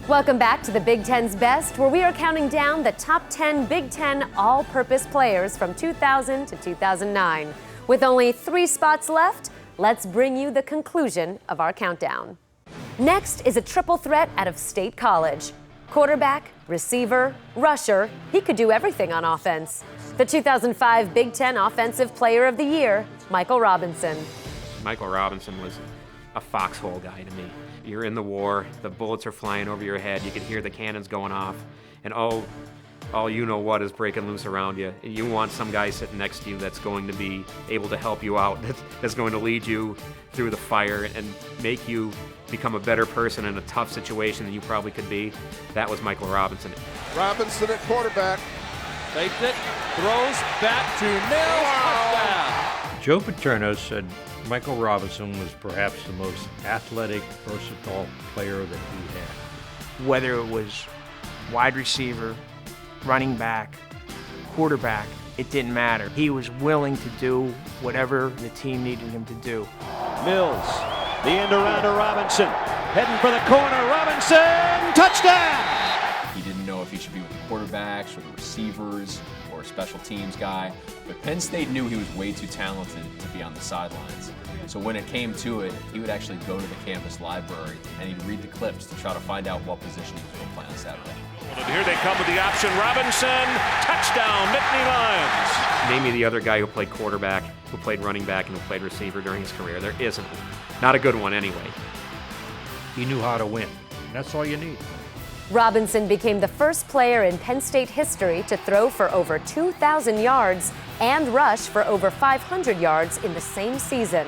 Welcome back to the Big Ten's Best, where we are counting down the top 10 Big Ten all-purpose players from 2000 to 2009. With only 3 spots left, let's bring you the conclusion of our countdown. Next is a triple threat out of State College. Quarterback, receiver, rusher, he could do everything on offense. The 2005 Big Ten Offensive Player of the Year, Michael Robinson. Michael Robinson was a foxhole guy to me. You're in the war, the bullets are flying over your head, you can hear the cannons going off, and all you know what is breaking loose around you. And you want some guy sitting next to you that's going to be able to help you out, that's going to lead you through the fire and make you become a better person in a tough situation than you probably could be. That was Michael Robinson. Robinson at quarterback. Faked it, throws back to Mills, touchdown. Joe Paterno said Michael Robinson was perhaps the most athletic, versatile player that he had. Whether it was wide receiver, running back, quarterback, it didn't matter. He was willing to do whatever the team needed him to do. Mills, the end around to Robinson, heading for the corner, Robinson, touchdown! He didn't know if he should be with the quarterbacks or the receivers or a special teams guy, but Penn State knew he was way too talented to be on the sidelines. So when it came to it, he would actually go to the campus library and he'd read the clips to try to find out what position he was going to play on Saturday. And here they come with the option. Robinson, touchdown, Nittany Lions. Name me the other guy who played quarterback, who played running back, and who played receiver during his career. There isn't. Not a good one anyway. He knew how to win. That's all you need. Robinson became the first player in Penn State history to throw for over 2,000 yards and rush for over 500 yards in the same season.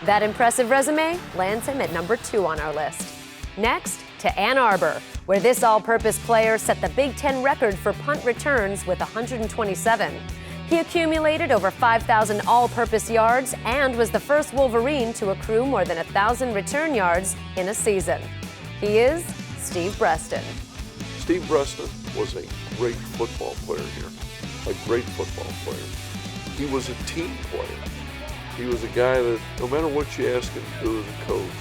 That impressive resume lands him at number 2 on our list. Next, to Ann Arbor, where this all-purpose player set the Big Ten record for punt returns with 127. He accumulated over 5,000 all-purpose yards and was the first Wolverine to accrue more than 1,000 return yards in a season. He is Steve Breston. Steve Breston was a great football player here, a great football player. He was a team player. He was a guy that no matter what you asked him to do as a coach,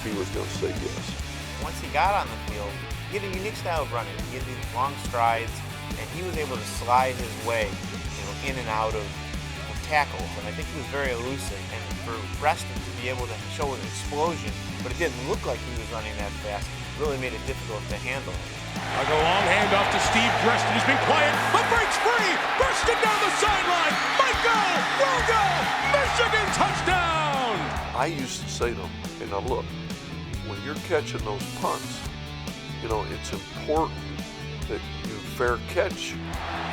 he was going to say yes. Once he got on the field, he had a unique style of running. He had these long strides, and he was able to slide his way, in and out of tackles. And I think he was very elusive. And for Breston to be able to show an explosion, but it didn't look like he was running that fast, really made it difficult to handle. A long handoff to Steve Breston. He's been quiet, but breaks free. Breston down the sideline. Might go, will go. Michigan touchdown. I used to say to him, hey, now look, when you're catching those punts, it's important that you fair catch.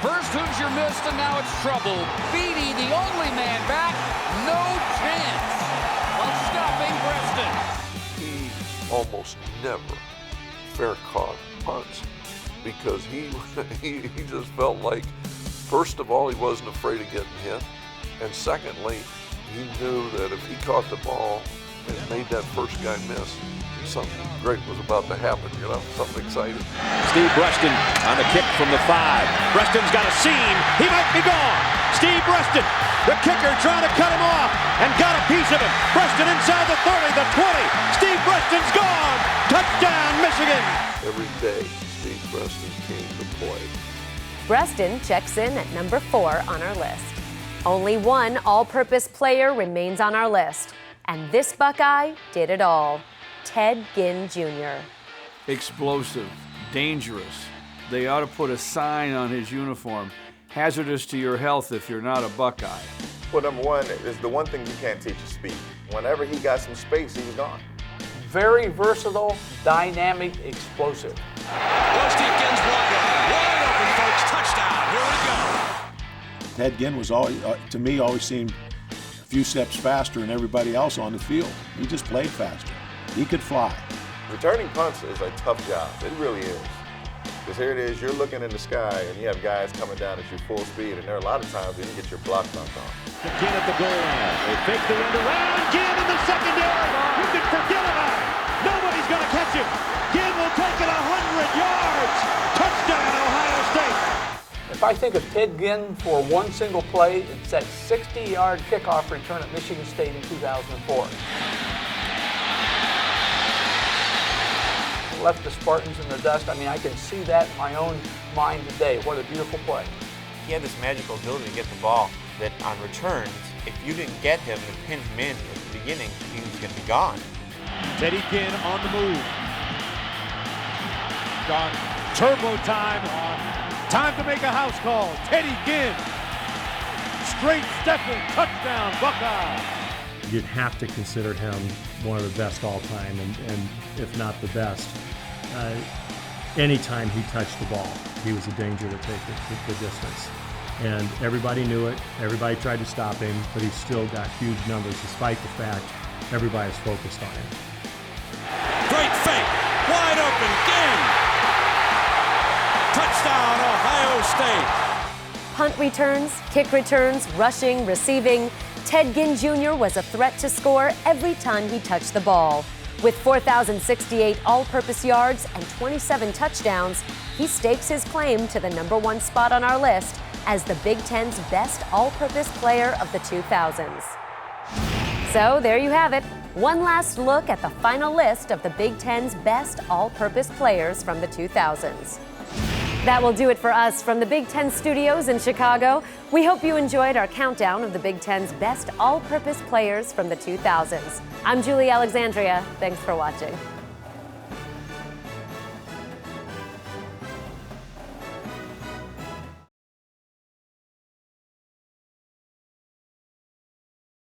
First Hoosier missed, and now it's trouble. Beatty, the only man back, no chance of stopping Breston. He almost never fair caught punts because he just felt like, first of all, he wasn't afraid of getting hit, and secondly, he knew that if he caught the ball and made that first guy miss, something great was about to happen, something exciting. Steve Breston on the kick from the 5. Breston's got a seam. He might be gone. Steve Breston, the kicker, trying to cut him off and got a piece of him. Breston inside the 30, the 20. Steve Breston's gone. Touchdown, Michigan. Every day, Steve Breston came to play. Breston checks in at number 4 on our list. Only one all-purpose player remains on our list, and this Buckeye did it all. Ted Ginn Jr. Explosive, dangerous. They ought to put a sign on his uniform. Hazardous to your health if you're not a Buckeye. Well, number one is the one thing you can't teach is speed. Whenever he got some space, he was gone. Very versatile, dynamic, explosive. Steve Ginn's wide open, folks. Touchdown. Here we go. Ted Ginn was to me, always seemed a few steps faster than everybody else on the field. He just played faster. He could fly. Returning punts is a tough job. It really is. Because here it is, you're looking in the sky and you have guys coming down at your full speed, and there are a lot of times you didn't get your block knocked on. Ginn at the goal line. They fake the end around. Ginn in the secondary. You can forget about it. Nobody's going to catch him. Ginn will take it 100 yards. Touchdown, Ohio State. If I think of Ted Ginn for one single play, it's that 60-yard kickoff return at Michigan State in 2004. left the Spartans in the dust. I mean, I can see that in my own mind today. What a beautiful play. He had this magical ability to get the ball that on returns, if you didn't get him and pin him in at the beginning, he was going to be gone. Teddy Ginn on the move. Gone. Turbo time. Time to make a house call. Teddy Ginn. Straight stepping. Touchdown, Buckeye. You'd have to consider him one of the best all time, and if not the best. Anytime he touched the ball, he was a danger to take the distance. And everybody knew it. Everybody tried to stop him, but he still got huge numbers despite the fact everybody's focused on him. Great fake. Wide open. Ginn. Touchdown, Ohio State. Punt returns, kick returns, rushing, receiving. Ted Ginn Jr. was a threat to score every time he touched the ball. With 4,068 all-purpose yards and 27 touchdowns, he stakes his claim to the #1 spot on our list as the Big Ten's best all-purpose player of the 2000s. So there you have it. One last look at the final list of the Big Ten's best all-purpose players from the 2000s. That will do it for us from the Big Ten studios in Chicago. We hope you enjoyed our countdown of the Big Ten's best all-purpose players from the 2000s. I'm Julie Alexandria. Thanks for watching.